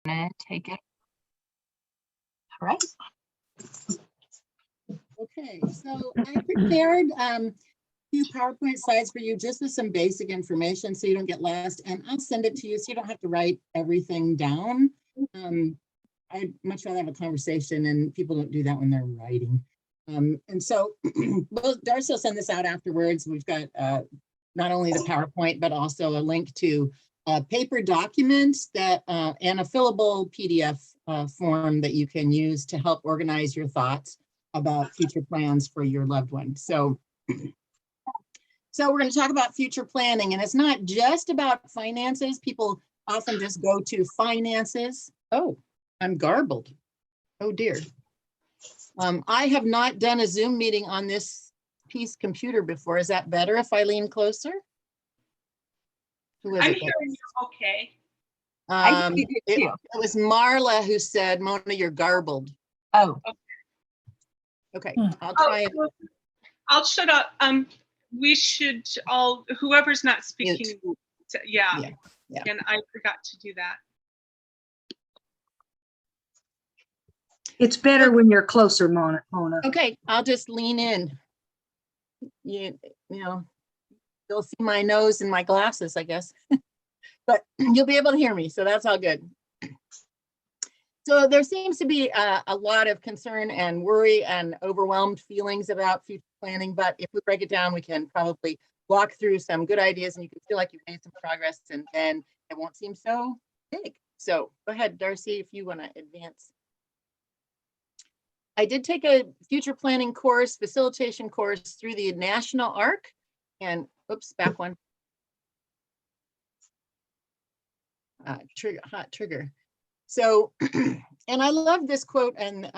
gonna take it. All right. Okay, so I prepared a few PowerPoint slides for you just with some basic information so you don't get lost, and I'll send it to you so you don't have to write everything down. I'd much rather have a conversation, and people don't do that when they're writing. And so well, Darcy will send this out afterwards. We've got not only the PowerPoint, but also a link to paper documents that and a fillable PDF form that you can use to help organize your thoughts about future plans for your loved one. So we're going to talk about future planning, and it's not just about finances. People often just go to finances. Oh, I'm garbled. Oh dear. I have not done a Zoom meeting on this piece computer before. Is that better if I lean closer? Who is I'm it? hearing you okay. It was Marla who said, Mona, you're garbled. Oh, Okay, I'll try it. I'll shut up. We should all, whoever's not speaking, yeah. And I forgot to do that. It's better when you're closer, Mona. Okay, I'll just lean in. You know, you'll see my nose and my glasses, I guess. But you'll be able to hear me, so that's all good. So there seems to be a lot of concern and worry and overwhelmed feelings about future planning, but if we break it down, we can probably walk through some good ideas and you can feel like you've made some progress, and then it won't seem so big. So go ahead, Darcy, if you want to advance. I did take a future planning course, facilitation course through the National ARC, and oops, back one. Hot trigger. So, and I love this quote and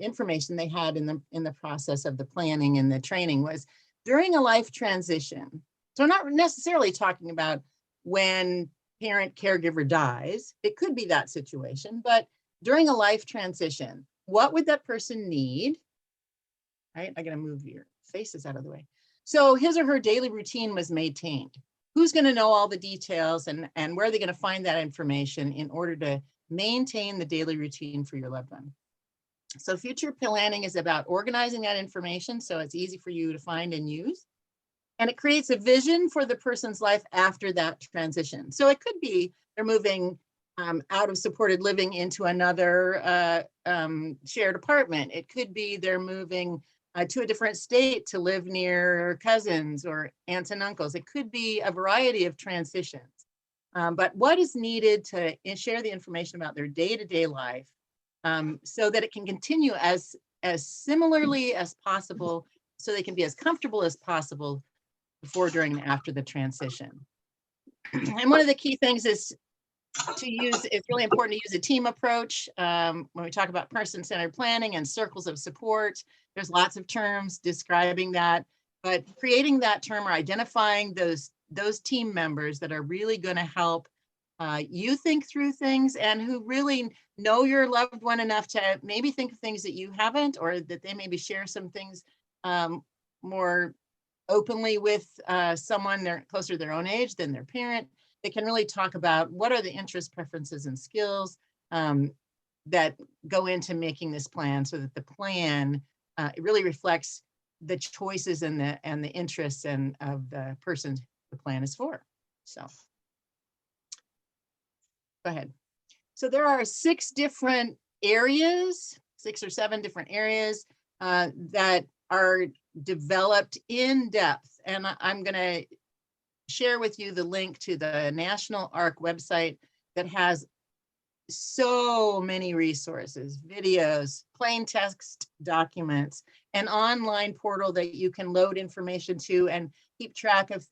information they had in the process of the planning and the training was during a life transition. So I'm not necessarily talking about when parent caregiver dies. It could be that situation, but during a life transition, what would that person need? Right, I gotta move your faces out of the way. So his or her daily routine was maintained. Who's going to know all the details and where are they going to find that information in order to maintain the daily routine for your loved one? So future planning is about organizing that information so it's easy for you to find and use. And it creates a vision for the person's life after that transition. So it could be they're moving out of supported living into another shared apartment. It could be they're moving to a different state to live near cousins or aunts and uncles. It could be a variety of transitions. But what is needed to share the information about their day-to-day life so that it can continue as similarly as possible, so they can be as comfortable as possible before, during, and after the transition. And one of the key things is to use, it's really important to use a team approach. When we talk about person-centered planning and circles of support, there's lots of terms describing that, but creating that term or identifying those team members that are really going to help you think through things and who really know your loved one enough to maybe think of things that you haven't, or that they maybe share some things more openly with someone they're closer to their own age than their parent. They can really talk about what are the interests, preferences, and skills that go into making this plan, so that the plan it really reflects the choices and the interests and of the person the plan is for. So go ahead. So there are 6 different areas, 6 or 7 different areas that are developed in depth, and I'm going to share with you the link to the National ARC website that has so many resources, videos, plain text documents, an online portal that you can load information to and keep track of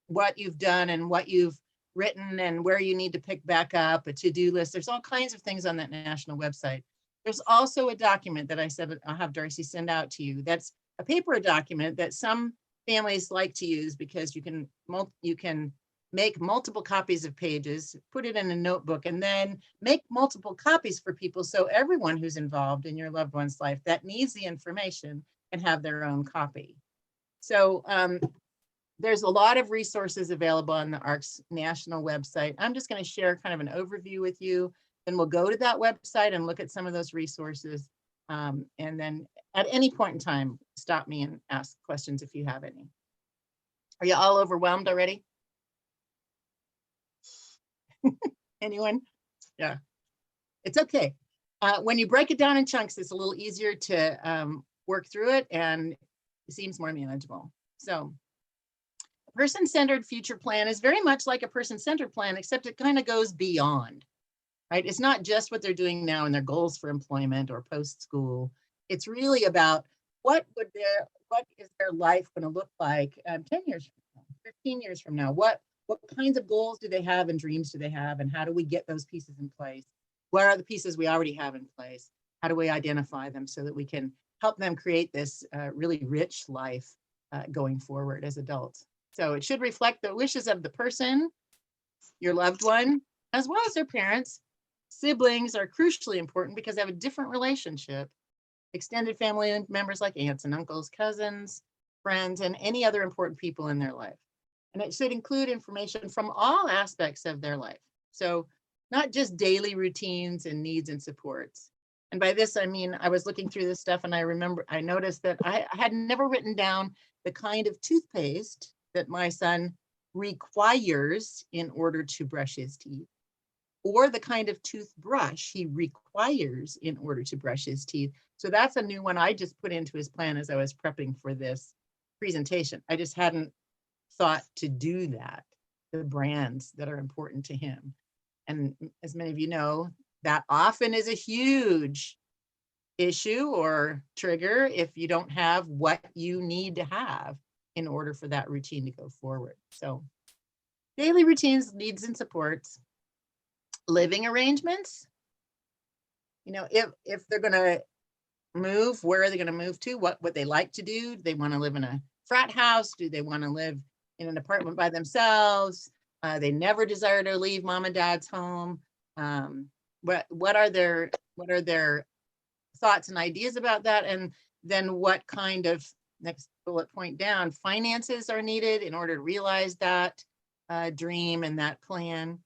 what you've done and what you've written and where you need to pick back up, a to-do list. There's all kinds of things on that national website. There's also a document that I said I'll have Darcy send out to you. That's a paper document that some families like to use because you can make multiple copies of pages, put it in a notebook, and then make multiple copies for people, so everyone who's involved in your loved one's life that needs the information can have their own copy. So there's a lot of resources available on the ARC's national website. I'm just going to share kind of an overview with you. Then we'll go to that website and look at some of those resources. And then at any point in time, stop me and ask questions if you have any. Are you all overwhelmed already? Anyone? Yeah, it's okay. When you break it down in chunks, it's a little easier to work through it, and it seems more manageable. So a person-centered future plan is very much like a person-centered plan, except it kind of goes beyond, right? It's not just what they're doing now and their goals for employment or post-school. It's really about what is their life going to look like 10 years from now, 15 years from now? What kinds of goals do they have and dreams do they have, and how do we get those pieces in place? What are the pieces we already have in place? How do we identify them so that we can help them create this really rich life going forward as adults? So it should reflect the wishes of the person, your loved one, as well as their parents. Siblings are crucially important because they have a different relationship. Extended family members like aunts and uncles, cousins, friends, and any other important people in their life. And it should include information from all aspects of their life. So not just daily routines and needs and supports. And by this, I mean, I was looking through this stuff and I noticed that I had never written down the kind of toothpaste that my son requires in order to brush his teeth, or the kind of toothbrush he requires in order to brush his teeth. So that's a new one I just put into his plan as I was prepping for this presentation. I just hadn't thought to do that, the brands that are important to him. And as many of you know, that often is a huge issue or trigger if you don't have what you need to have in order for that routine to go forward. So daily routines, needs and supports, living arrangements. You know, if they're going to move, where are they going to move to? What they like to do? Do they want to live in a frat house? Do they want to live in an apartment by themselves? They never desire to leave mom and dad's home. What are their thoughts and ideas about that? And then what kind of, next bullet point down, finances are needed in order to realize that dream and that plan,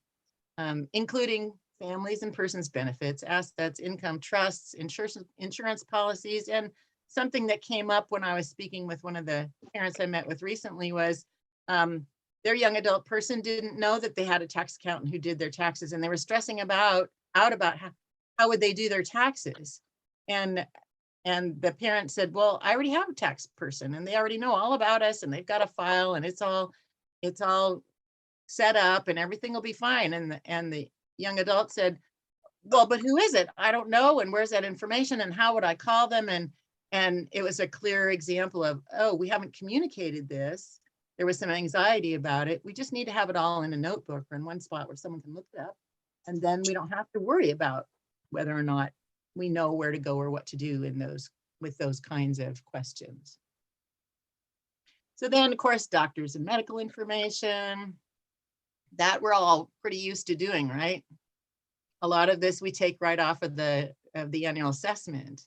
including families and persons' benefits, assets, income, trusts, insurance policies. And something that came up when I was speaking with one of the parents I met with recently was their young adult person didn't know that they had a tax accountant who did their taxes, and they were stressing out about how would they do their taxes. And the parent said, well, I already have a tax person and they already know all about us and they've got a file and it's all set up and everything will be fine. And the young adult said, well, but who is it? I don't know. And where's that information? And how would I call them? And it was a clear example of, oh, we haven't communicated this. There was some anxiety about it. We just need to have it all in a notebook or in one spot where someone can look it up. And then we don't have to worry about whether or not we know where to go or what to do with those kinds of questions. So then, of course, doctors and medical information, that we're all pretty used to doing, right? A lot of this we take right off of the annual assessment.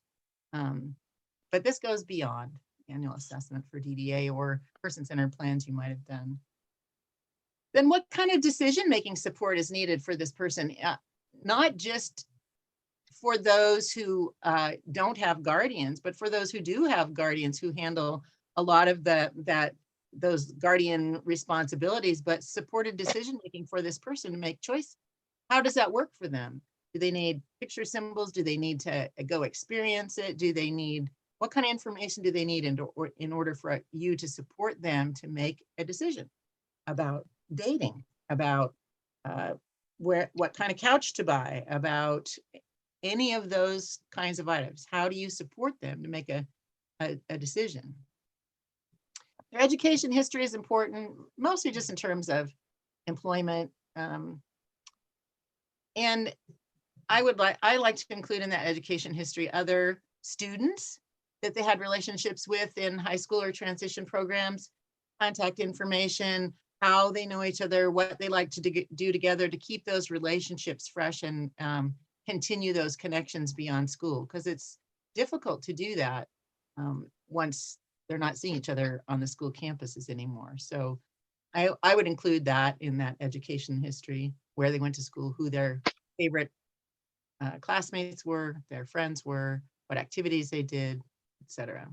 But this goes beyond annual assessment for DDA or person-centered plans you might have done. Then what kind of decision-making support is needed for this person? Not just for those who don't have guardians, but for those who do have guardians who handle a lot of those guardian responsibilities, but supported decision-making for this person to make choice. How does that work for them? Do they need picture symbols? Do they need to go experience it? Do they need, what kind of information do they need in order for you to support them to make a decision about dating, about what kind of couch to buy, about any of those kinds of items? How do you support them to make a decision? Their education history is important, mostly just in terms of employment. And I like to include in that education history other students that they had relationships with in high school or transition programs, contact information, how they know each other, what they like to do together to keep those relationships fresh and continue those connections beyond school, because it's difficult to do that once they're not seeing each other on the school campuses anymore. So I would include that in that education history, where they went to school, who their favorite classmates were, their friends were, what activities they did, etc.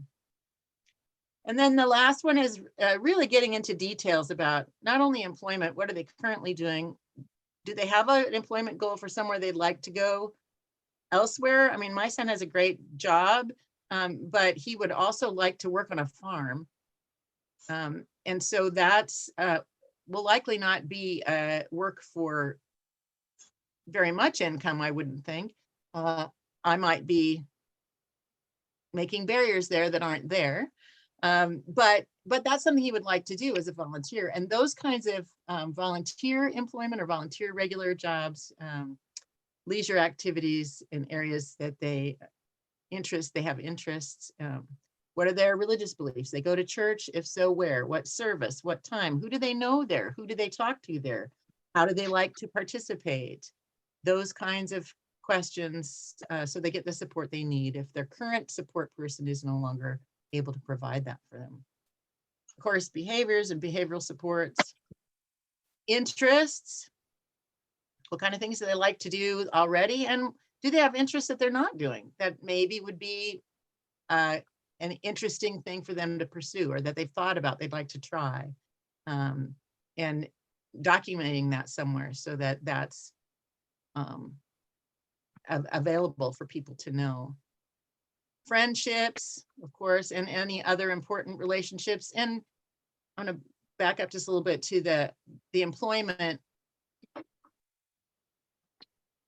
And then the last one is really getting into details about not only employment, what are they currently doing? Do they have an employment goal for somewhere they'd like to go elsewhere? I mean, my son has a great job, but he would also like to work on a farm. And so that's will likely not be work for very much income, I wouldn't think. I might be making barriers there that aren't there. But that's something he would like to do as a volunteer. And those kinds of volunteer employment or volunteer regular jobs, leisure activities in areas that they have interests. What are their religious beliefs? They go to church? If so, where? What service? What time? Who do they know there? Who do they talk to there? How do they like to participate? Those kinds of questions, so they get the support they need if their current support person is no longer able to provide that for them. Of course, behaviors and behavioral supports. Interests. What kind of things do they like to do already? And do they have interests that they're not doing that maybe would be an interesting thing for them to pursue, or that they've thought about they'd like to try, and documenting that somewhere so that that's available for people to know. Friendships, of course, and any other important relationships. And I'm going to back up just a little bit to the employment,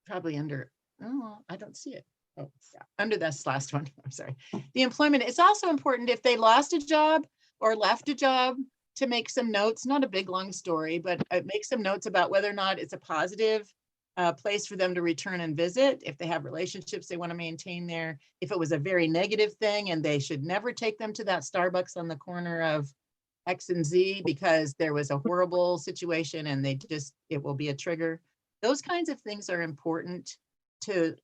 probably under, oh, I don't see it. Oh, yeah, under this last one, I'm sorry. The employment, it's also important if they lost a job or left a job to make some notes, not a big long story, but make some notes about whether or not it's a positive place for them to return and visit, if they have relationships they want to maintain there, if it was a very negative thing and they should never take them to that Starbucks on the corner of X and Z because there was a horrible situation and it will be a trigger. Those kinds of things are important to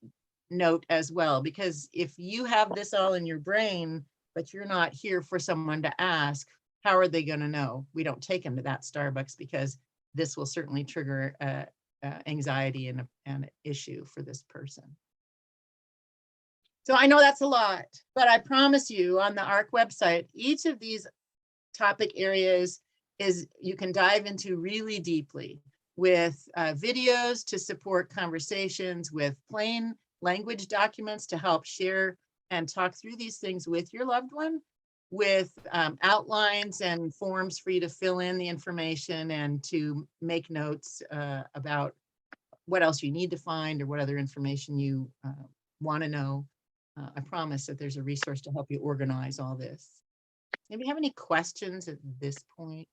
note as well, because if you have this all in your brain, but you're not here for someone to ask, how are they going to know? We don't take them to that Starbucks because this will certainly trigger anxiety and an issue for this person. So I know that's a lot, but I promise you on the ARC website, each of these topic areas you can dive into really deeply with videos to support conversations, with plain language documents to help share and talk through these things with your loved one, with outlines and forms for you to fill in the information and to make notes about what else you need to find or what other information you want to know. I promise that there's a resource to help you organize all this. Maybe have any questions at this point?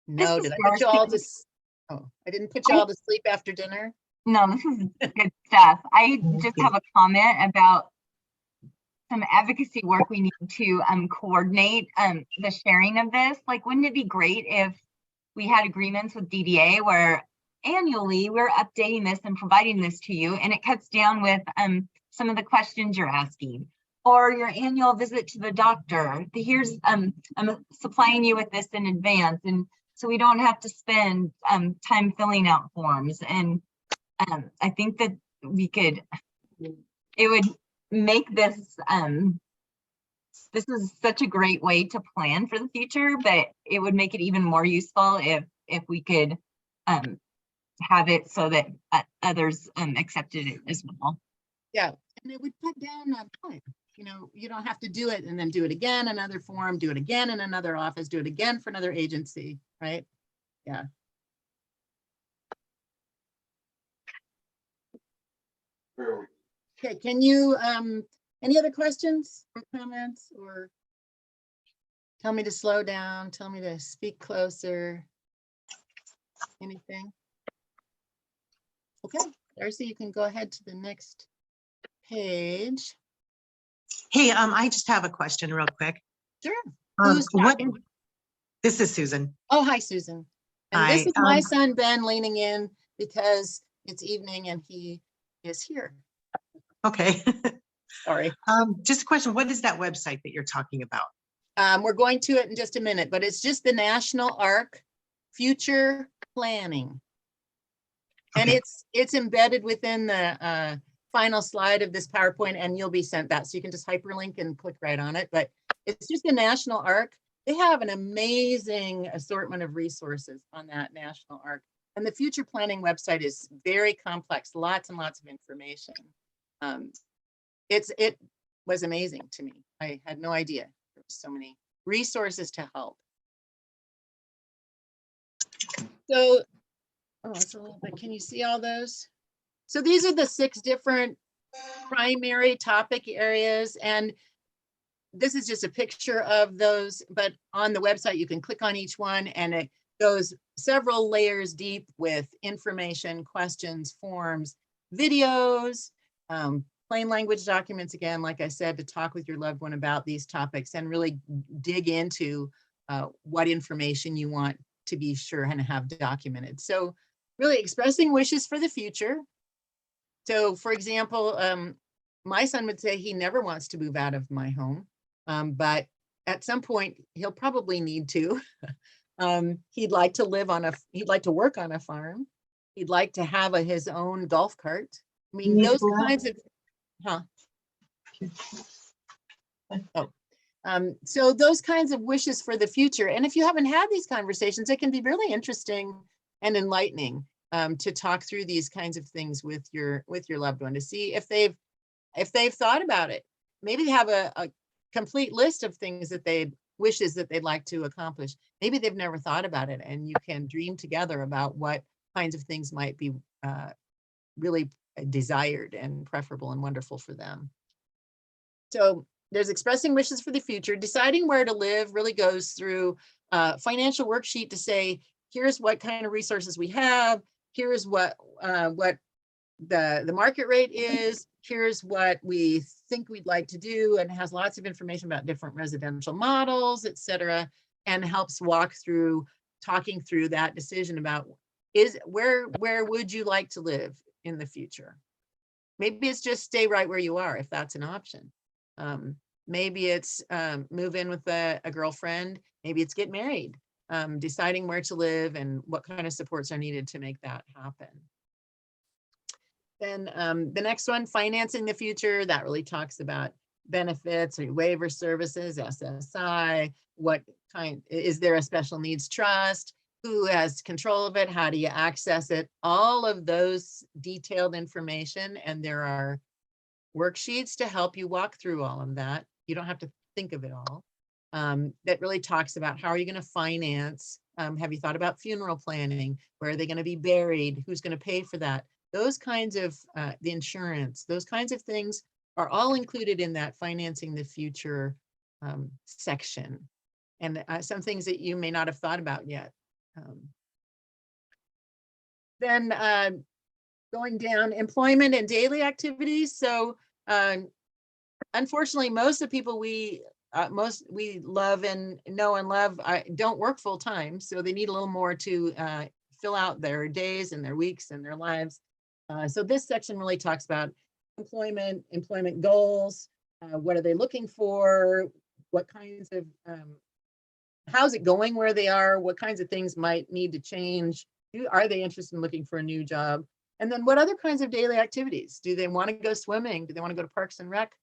No, did I put you all to, oh, I didn't put you all to sleep after dinner? No, this is good stuff. I just have a comment about some advocacy work we need to coordinate the sharing of this. Like, wouldn't it be great if we had agreements with DDA where annually we're updating this and providing this to you, and it cuts down with some of the questions you're asking, or your annual visit to the doctor. Here's I'm supplying you with this in advance, and so we don't have to spend time filling out forms. And I think that it would make this, this is such a great way to plan for the future, but it would make it even more useful if we could have it so that others accepted it as well. Yeah, and it would cut down time. You know, you don't have to do it and then do it again, another form, do it again in another office, do it again for another agency, right? Yeah. Okay, can you, any other questions or comments, or tell me to slow down, tell me to speak closer, anything? Okay, Darcy, you can go ahead to the next page. Hey, I just have a question real quick. Sure. Who's talking? This is Susan. Oh, hi, Susan. And Hi, this is my son, Ben, leaning in because it's evening and he is here. Okay. Sorry. Just a question, what is that website that you're talking about? We're going to it in just a minute, but it's just the National Arc Future Planning. And Okay. it's embedded within the final slide of this PowerPoint, and you'll be sent that. So you can just hyperlink and click right on it. But it's just the National Arc. They have an amazing assortment of resources on that National Arc. And the Future Planning website is very complex, lots and lots of information. It was amazing to me. I had no idea there were so many resources to help. So, oh, it's a little bit, can you see all those? So these are the 6 different primary topic areas, and this is just a picture of those, but on the website you can click on each one and it goes several layers deep with information, questions, forms, videos, plain language documents, again, like I said, to talk with your loved one about these topics and really dig into what information you want to be sure and have documented. So really expressing wishes for the future. So for example, my son would say he never wants to move out of my home, but at some point he'll probably need to. He'd like to live on he'd like to work on a farm. He'd like to have his own golf cart. I mean, those kinds of, so those kinds of wishes for the future. And if you haven't had these conversations, it can be really interesting and enlightening to talk through these kinds of things with your loved one, to see if they've thought about it. Maybe they have a complete list of things that wishes that they'd like to accomplish. Maybe they've never thought about it, and you can dream together about what kinds of things might be really desired and preferable and wonderful for them. So there's expressing wishes for the future. Deciding where to live really goes through a financial worksheet to say, here's what kind of resources we have. Here's what the market rate is. Here's what we think we'd like to do, and has lots of information about different residential models, et cetera, and helps walk through talking through that decision about where would you like to live in the future. Maybe it's just stay right where you are if that's an option. Maybe it's move in with a girlfriend. Maybe it's get married. Deciding where to live and what kind of supports are needed to make that happen. Then the next one, financing the future, that really talks about benefits or waiver services, SSI, what kind, is there a special needs trust, who has control of it, how do you access it, all of those detailed information. And there are worksheets to help you walk through all of that. You don't have to think of it all. That really talks about how are you going to finance, have you thought about funeral planning, where are they going to be buried, who's going to pay for that. Those kinds of, the insurance, those kinds of things are all included in that financing the future section. And some things that you may not have thought about yet. Then going down, employment and daily activities. So unfortunately, most of the people we love and know and love don't work full time. So they need a little more to fill out their days and their weeks and their lives. So this section really talks about employment goals. What are they looking for? What kinds of, how's it going where they are? What kinds of things might need to change? Are they interested in looking for a new job? And then what other kinds of daily activities? Do they want to go swimming? Do they want to go to Parks and Rec?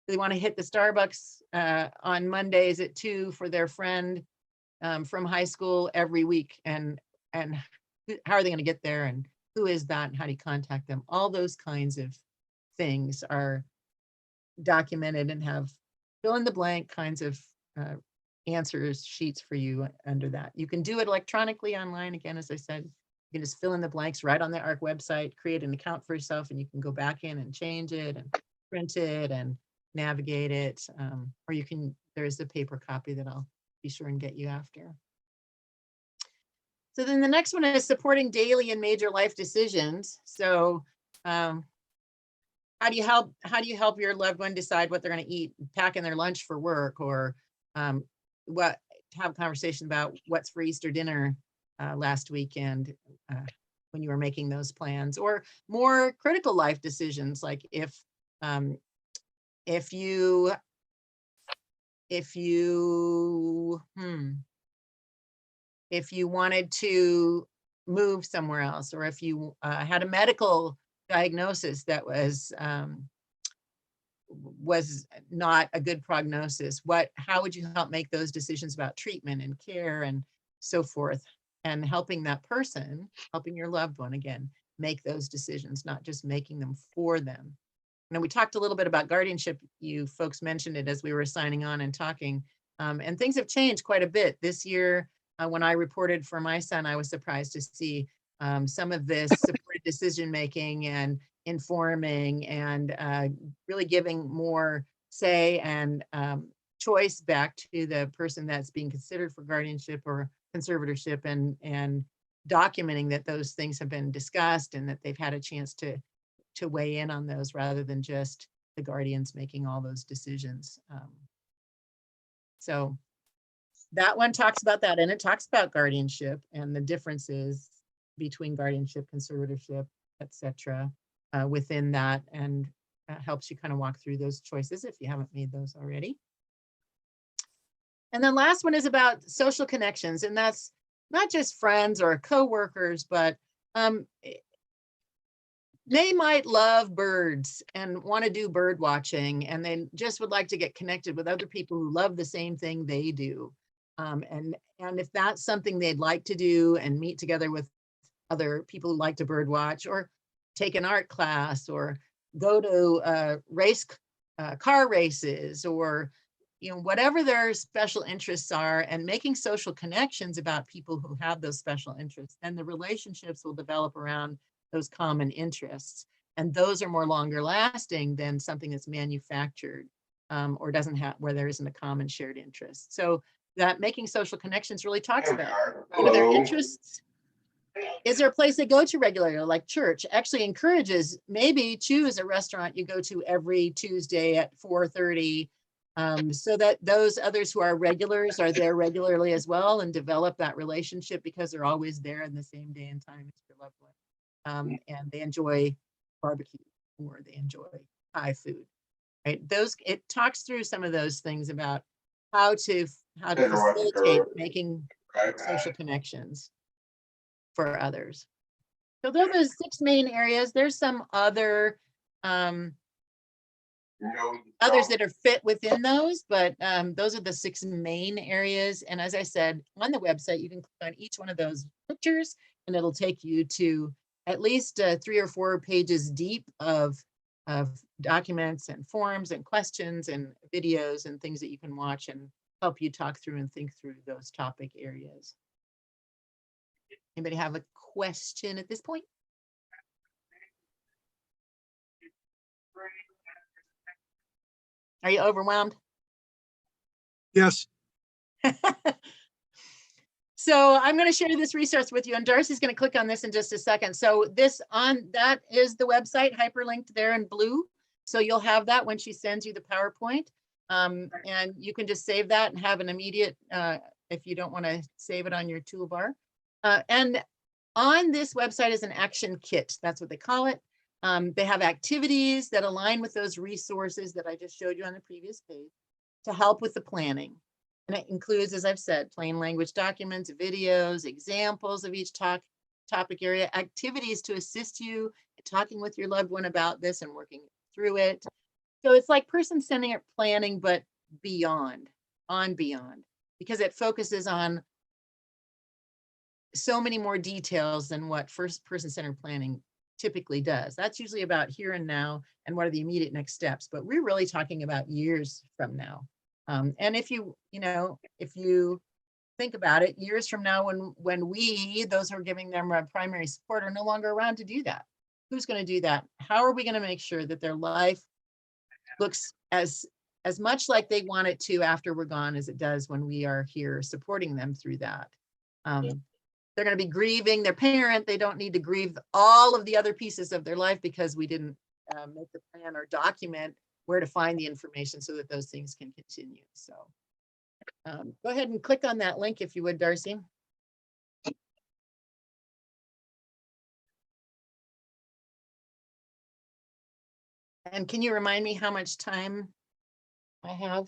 Do they want to hit the Starbucks on Mondays at 2 for their friend from high school every week? And how are they going to get there? And who is that? And how do you contact them? All those kinds of things are documented and have fill in the blank kinds of answers sheets for you under that. You can do it electronically online. Again, as I said, you can just fill in the blanks right on the ARC website, create an account for yourself, and you can go back in and change it and print it and navigate it. Or you can, there's a paper copy that I'll be sure and get you after. So then the next one is supporting daily and major life decisions. So how do you help your loved one decide what they're going to eat, packing their lunch for work, or have a conversation about what's for Easter dinner last weekend, when you were making those plans, or more critical life decisions, like if you wanted to move somewhere else, or if you had a medical diagnosis that was not a good prognosis, how would you help make those decisions about treatment and care and so forth, and helping that person, helping your loved one, again, make those decisions, not just making them for them. And we talked a little bit about guardianship. You folks mentioned it as we were signing on and talking, and things have changed quite a bit this year. When I reported for my son, I was surprised to see some of this supported decision making and informing and really giving more say and choice back to the person that's being considered for guardianship or conservatorship, and documenting that those things have been discussed and that they've had a chance to weigh in on those, rather than just the guardians making all those decisions. So that one talks about that, and it talks about guardianship and the differences between guardianship, conservatorship, etc. Within that, and helps you kind of walk through those choices if you haven't made those already. And then last one is about social connections, and that's not just friends or coworkers, but they might love birds and want to do bird watching, and they just would like to get connected with other people who love the same thing they do. And if that's something they'd like to do, and meet together with other people who like to bird watch, or take an art class, or go to car races, or whatever their special interests are, and making social connections about people who have those special interests, and the relationships will develop around those common interests. And those are more longer lasting than something that's manufactured or doesn't have, where there isn't a common shared interest. So that making social connections really talks about their interests. Is there a place they go to regularly, like church? Actually encourages, maybe choose a restaurant you go to every Tuesday at 4:30, so that those others who are regulars are there regularly as well, and develop that relationship because they're always there in the same day and time as your loved one. And they enjoy barbecue, or they enjoy Thai food, right? It talks through some of those things about how to facilitate making social connections for others. So those are the 6 main areas. There's some others that are fit within those, but those are the 6 main areas. And as I said, on the website, you can click on each one of those pictures, and it'll take you to at least 3 or 4 pages deep of documents and forms and questions and videos and things that you can watch and help you talk through and think through those topic areas. Anybody have a question at this point? Are you overwhelmed? Yes. So I'm going to share this resource with you, and Darcy's going to click on this in just a second. So that is the website, hyperlinked there in blue. So you'll have that when she sends you the PowerPoint, and you can just save that and have an immediate, if you don't want to save it on your toolbar. And on this website is an action kit. That's what they call it. They have activities that align with those resources that I just showed you on the previous page to help with the planning. And it includes, as I've said, plain language documents, videos, examples of each topic area, activities to assist you talking with your loved one about this and working through it. So it's like person-centered planning, but beyond, because it focuses on so many more details than what person-centered planning typically does. That's usually about here and now and what are the immediate next steps, but we're really talking about years from now. And if you think about it, years from now, when we, those who are giving them a primary support, are no longer around to do that, who's going to do that? How are we going to make sure that their life looks as much like they want it to after we're gone as it does when we are here supporting them through that? They're going to be grieving their parent. They don't need to grieve all of the other pieces of their life because we didn't make the plan or document where to find the information so that those things can continue. So go ahead and click on that link if you would, Darcy. And can you remind me how much time I have?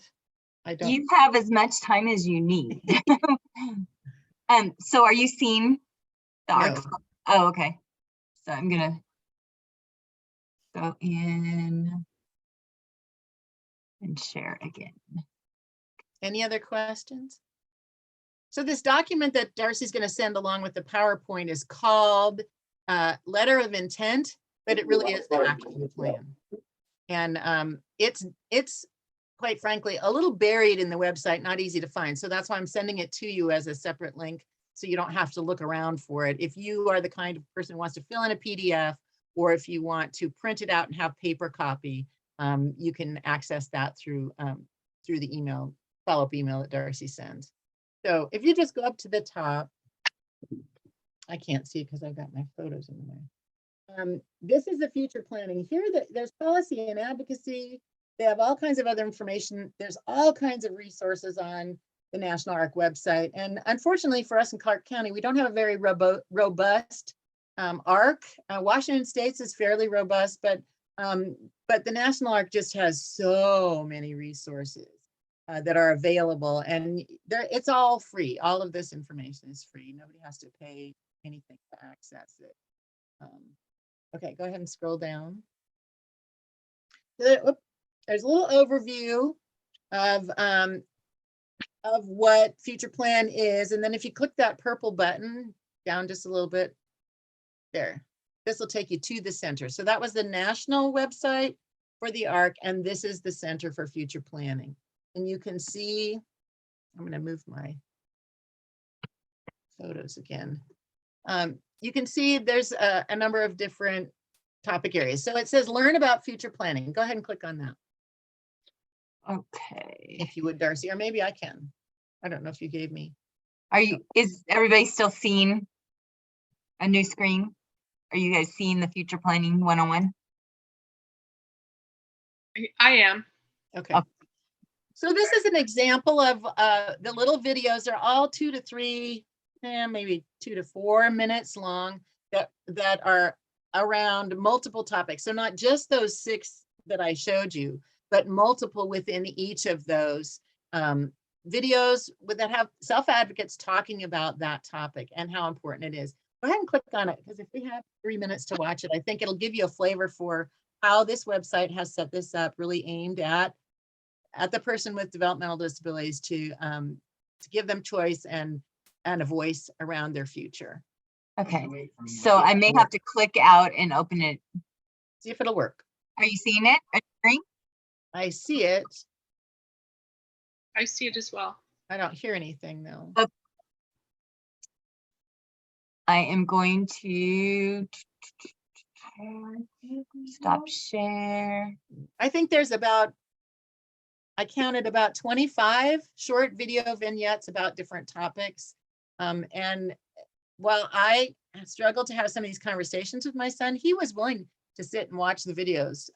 I don't. You have as much time as you need. So are you seeing the No. arc? Oh, okay. So I'm gonna go in and share again. Any other questions? So this document that Darcy's going to send along with the PowerPoint is called Letter of Intent, but it really is the action plan. And it's quite frankly a little buried in the website, not easy to find. So that's why I'm sending it to you as a separate link, so you don't have to look around for it. If you are the kind of person who wants to fill in a PDF, or if you want to print it out and have paper copy, you can access that through the email, follow-up email that Darcy sends. So if you just go up to the top, I can't see because I've got my photos in the way. This is the future planning. Here there's policy and advocacy. They have all kinds of other information. There's all kinds of resources on the National ARC website. And unfortunately for us in Clark County, we don't have a very robust ARC. Washington State's is fairly robust, but the National ARC just has so many resources that are available, and it's all free. All of this information is free. Nobody has to pay anything to access it. Okay, go ahead and scroll down. There's a little overview of what Future Plan is, and then if you click that purple button down just a little bit, there, this will take you to the center. So that was the national website for the ARC, and this is the Center for Future Planning. And you can see, I'm going to move my photos again. You can see there's a number of different topic areas. So it says learn about future planning. Go ahead and click on that. Okay. If you would, Darcy, or maybe I can. I don't know if you gave me. Is everybody still seeing a new screen? Are you guys seeing the future planning 101? I am. Okay. So this is an example of the little videos. They're all 2 to 3, maybe 2 to 4 minutes long that are around multiple topics. So not just those 6 that I showed you, but multiple within each of those videos that have self-advocates talking about that topic and how important it is. Go ahead and click on it, because if we have 3 minutes to watch it, I think it'll give you a flavor for how this website has set this up, really aimed at the person with developmental disabilities to give them choice and a voice around their future. Okay, so I may have to click out and open it. See if it'll work. Are you seeing it? Are you hearing? I see it. I see it as well. I don't hear anything though. Okay. I am going to stop share. I think there's I counted about 25 short video vignettes about different topics. And while I struggled to have some of these conversations with my son, he was willing to sit and watch the videos.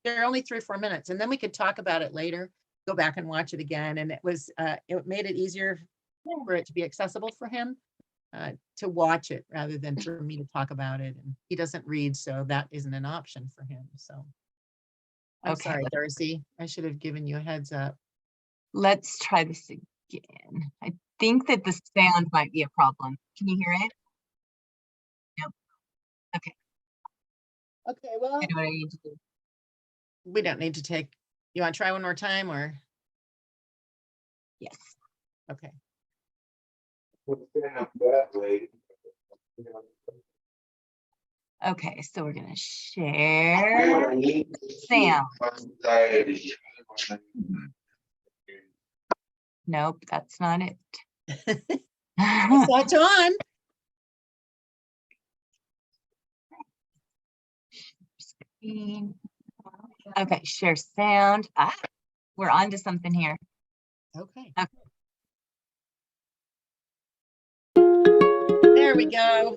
They're only 3 or 4 minutes, and then we could talk about it later, go back and watch it again. And it made it easier for it to be accessible for him to watch it rather than for me to talk about it. And he doesn't read, so that isn't an option for him. So I'm Okay. sorry, Darcy. I should have given you a heads up. Let's try this again. I think that the sound might be a problem. Can you hear it? Nope. Okay. Okay, well, I know what I need to do. we don't need to take, you want to try one more time or? Yes. Okay. Okay, so we're gonna share Sam. Nope, that's not it. It's on. Screen. Okay, share sound. We're on to something here. Okay. Okay. There we go.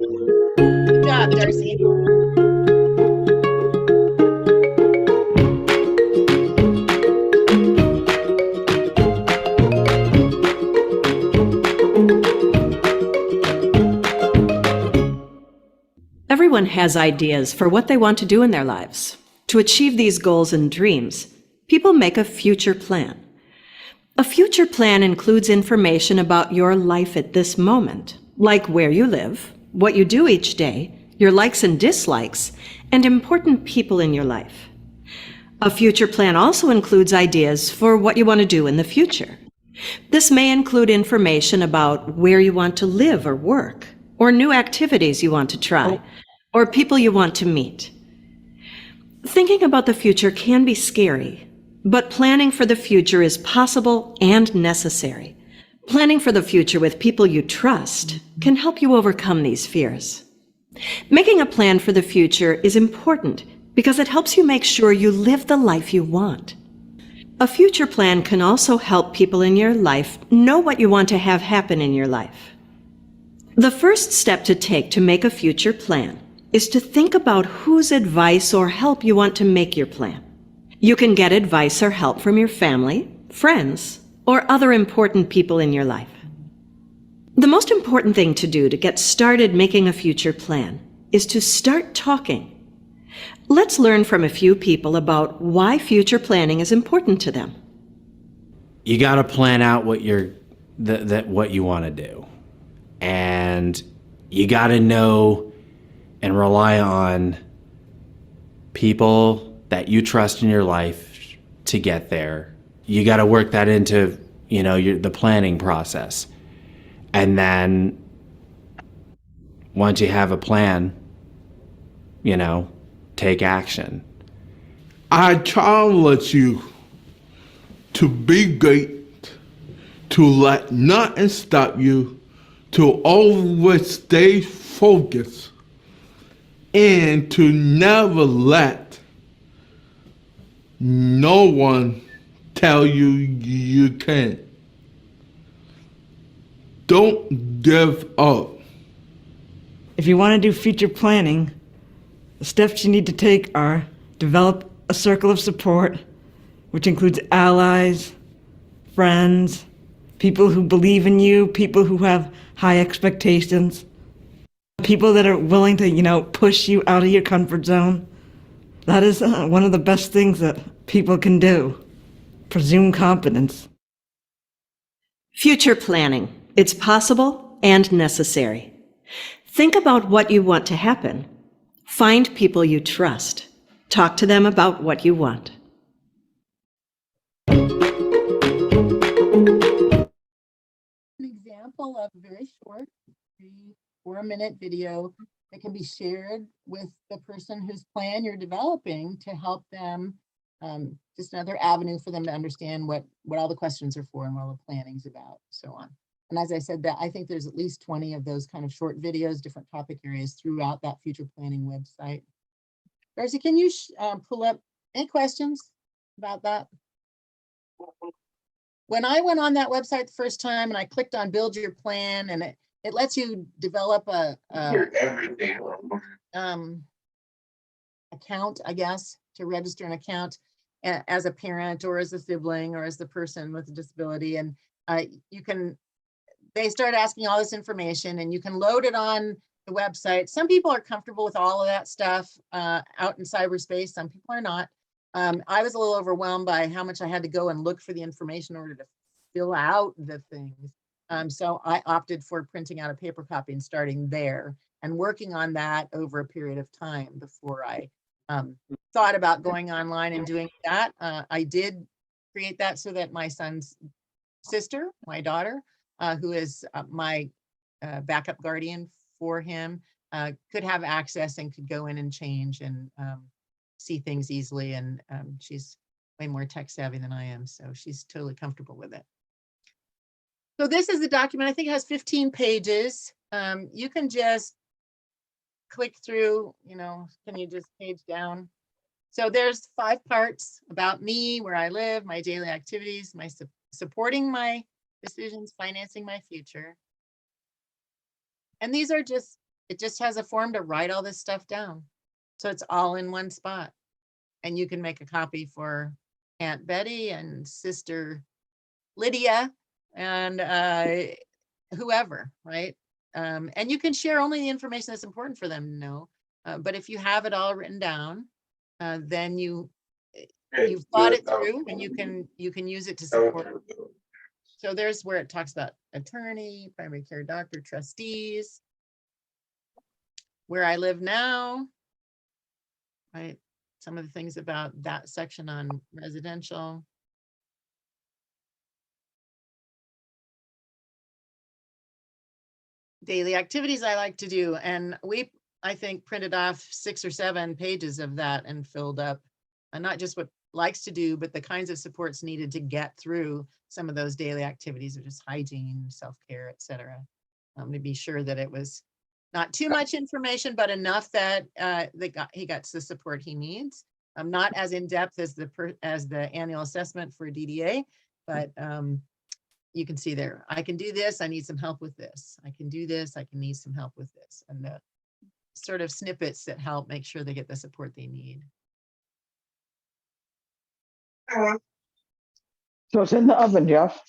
Good job, Darcy. Everyone has ideas for what they want to do in their lives. To achieve these goals and dreams, people make a future plan. A future plan includes information about your life at this moment, like where you live, what you do each day, your likes and dislikes, and important people in your life. A future plan also includes ideas for what you want to do in the future. This may include information about where you want to live or work, or new activities you want to try, or people you want to meet. Thinking about the future can be scary, but planning for the future is possible and necessary. Planning for the future with people you trust can help you overcome these fears. Making a plan for the future is important because it helps you make sure you live the life you want. A future plan can also help people in your life know what you want to have happen in your life. The first step to take to make a future plan is to think about whose advice or help you want to make your plan. You can get advice or help from your family, friends, or other important people in your life. The most important thing to do to get started making a future plan is to start talking. Let's learn from a few people about why future planning is important to them. You got to plan out what what you want to do. And you got to know and rely on people that you trust in your life to get there. You got to work that into, the planning process. And then once you have a plan, take action. I challenge you to be great, to let nothing stop you, to always stay focused, and to never let no one tell you you can't. Don't give up. If you want to do future planning, the steps you need to take are develop a circle of support, which includes allies, friends, people who believe in you, people who have high expectations, people that are willing to, push you out of your comfort zone. That is one of the best things that people can do. Presume competence. Future planning. It's possible and necessary. Think about what you want to happen. Find people you trust. Talk to them about what you want. An example of a very short 3-4-minute video that can be shared with the person whose plan you're developing to help them, just another avenue for them to understand what all the questions are for and what all the planning's about, so on. And as I said, that I think there's at least 20 of those kind of short videos, different topic areas throughout that future planning website. Darcy, can you pull up any questions about that? When I went on that website the first time and I clicked on build your plan, and it lets you develop a account, I guess, to register an account as a parent or as a sibling or as the person with a disability. And they start asking all this information and you can load it on the website. Some people are comfortable with all of that stuff out in cyberspace. Some people are not. I was a little overwhelmed by how much I had to go and look for the information in order to fill out the things. So I opted for printing out a paper copy and starting there and working on that over a period of time before I thought about going online and doing that. I did create that so that my son's sister, my daughter, who is my backup guardian for him, could have access and could go in and change and see things easily. And she's way more tech savvy than I am, so she's totally comfortable with it. So this is the document. I think it has 15 pages. You can just click through, can you just page down? So there's 5 parts about me, where I live, my daily activities, my supporting my decisions, financing my future. And these are it just has a form to write all this stuff down. So it's all in one spot. And you can make a copy for Aunt Betty and Sister Lydia and whoever, right? And you can share only the information that's important for them to know. But if you have it all written down, then you've thought it through and you can use it to support. So there's where it talks about attorney, primary care doctor, trustees, where I live now, right? Some of the things about that section on residential. Daily activities I like to do. And I think, printed off 6 or 7 pages of that and filled up, and not just what likes to do, but the kinds of supports needed to get through some of those daily activities, which is hygiene, self-care, etc. To be sure that it was not too much information, but enough that he got the support he needs. Not as in depth as the annual assessment for DDA, but you can see there, I can do this, I need some help with this. I can do this, I can need some help with this. And the sort of snippets that help make sure they get the support they need. So it's in the oven, Jeff.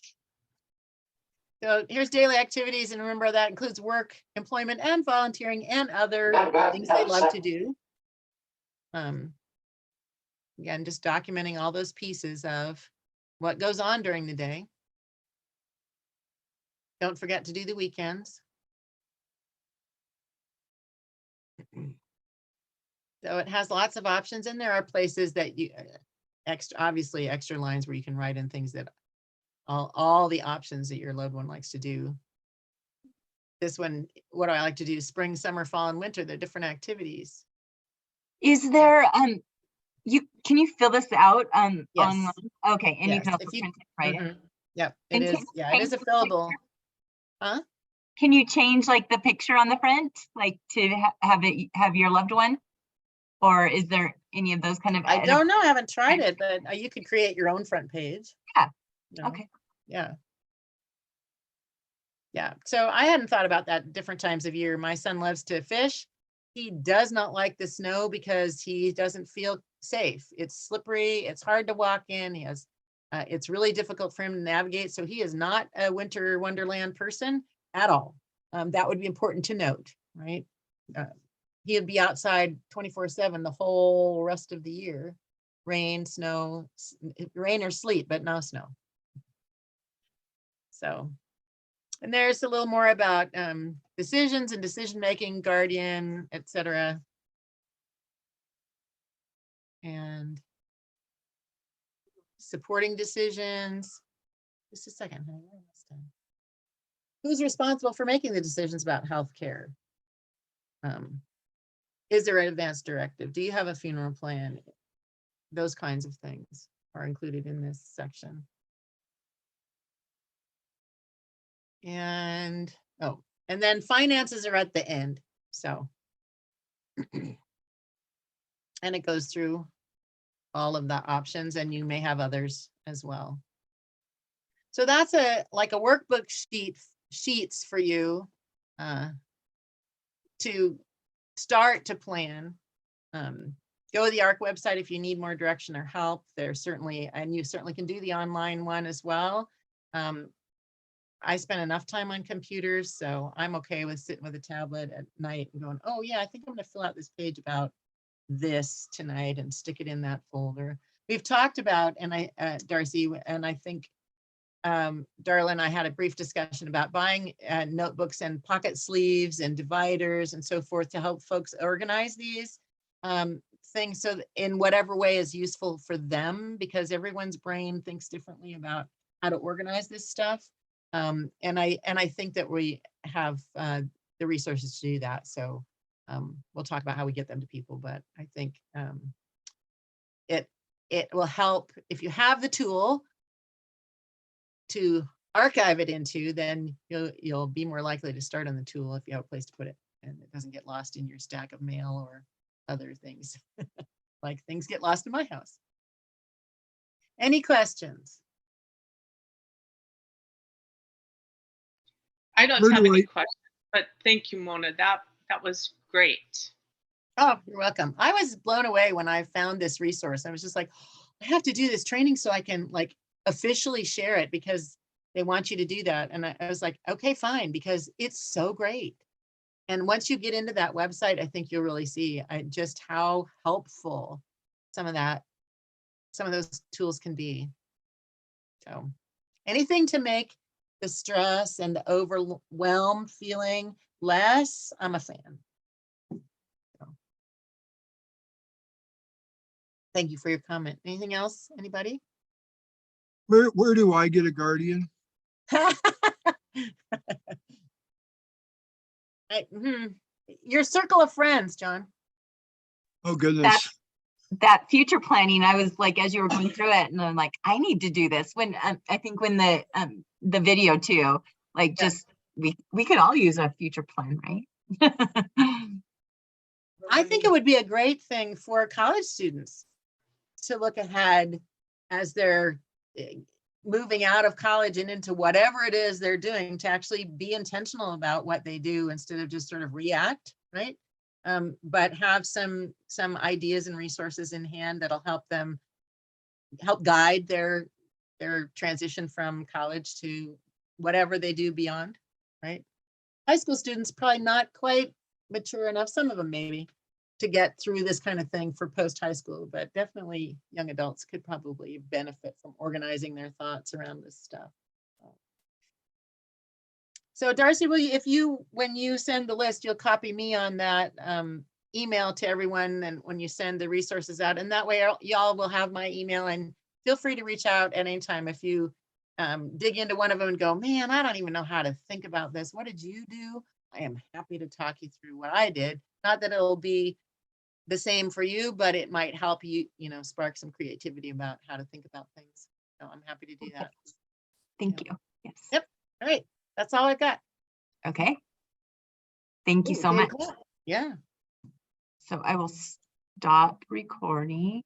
So here's daily activities, and remember that includes work, employment, and volunteering, and other things they love to do. Again, just documenting all those pieces of what goes on during the day. Don't forget to do the weekends. So it has lots of options, and there are places that you obviously extra lines where you can write in things that all the options that your loved one likes to do. This one, what do I like to do? Spring, summer, fall, and winter, they're different activities. Is there, can you fill this out Yes. online? Okay, and you Yes, can also if you- print it, right? Mhm. Yep, it And is. can you Yeah, it is a change the fillable. Huh? Can you change like the picture on the front, like to have your loved one? Or is there any of those kind of? I don't know, I haven't tried it, but you could create your own front page. Yeah. You know? Okay. Yeah. Yeah, so I hadn't thought about that different times of year. My son loves to fish. He does not like the snow because he doesn't feel safe. It's slippery, it's hard to walk in. He has, it's really difficult for him to navigate. So he is not a winter wonderland person at all. That would be important to note, right? He'd be outside 24/7 the whole rest of the year. Rain, snow, rain or sleet, but no snow. So, and there's a little more about decisions and decision-making, guardian, etc. And supporting decisions. Just a second. Who's responsible for making the decisions about healthcare? Is there an advance directive? Do you have a funeral plan? Those kinds of things are included in this section. And, oh, and then finances are at the end. So, and it goes through all of the options, and you may have others as well. So that's like a workbook sheets for you to start to plan. Go to the ARC website if you need more direction or help. There's certainly, and you certainly can do the online one as well. I spend enough time on computers, so I'm okay with sitting with a tablet at night and going, oh yeah, I think I'm going to fill out this page about this tonight and stick it in that folder. We've talked about, and Darcy, and I think Darla and I had a brief discussion about buying notebooks and pocket sleeves and dividers and so forth to help folks organize these things, so in whatever way is useful for them, because everyone's brain thinks differently about how to organize this stuff. And I think that we have the resources to do that. So we'll talk about how we get them to people, but I think it will help if you have the tool to archive it into, then you'll be more likely to start on the tool if you have a place to put it and it doesn't get lost in your stack of mail or other things. Like things get lost in my house. Any questions? I don't Where have do any I- questions, but thank you, Mona. That was great. Oh, you're welcome. I was blown away when I found this resource. I was just like, I have to do this training so I can like officially share it, because they want you to do that. And I was like, okay, fine, because it's so great. And once you get into that website, I think you'll really see just how helpful some of those tools can be. So anything to make the stress and the overwhelm feeling less, I'm a fan. So. Thank you for your comment. Anything else, anybody? Where do I get a guardian? Your circle of friends, John. Oh, goodness. That future planning, I was like, as you were going through it, and I'm like, I need to do this. When I think when the video too, like just we could all use a future plan, right? I think it would be a great thing for college students to look ahead as they're moving out of college and into whatever it is they're doing, to actually be intentional about what they do instead of just sort of react, right? But have some ideas and resources in hand that'll help them guide their transition from college to whatever they do beyond, right? High school students probably not quite mature enough, some of them maybe, to get through this kind of thing for post-high school, but definitely young adults could probably benefit from organizing their thoughts around this stuff. So Darcy, when you send the list, you'll copy me on that email to everyone, and when you send the resources out, and that way y'all will have my email, and feel free to reach out at any time if you dig into one of them and go, man, I don't even know how to think about this. What did you do? I am happy to talk you through what I did. Not that it'll be the same for you, but it might help you, spark some creativity about how to think about things. So I'm happy to do that. Thank you. Yes. Yep. All right. That's all I've got. Okay. Thank you so much. Yeah. So I will stop recording.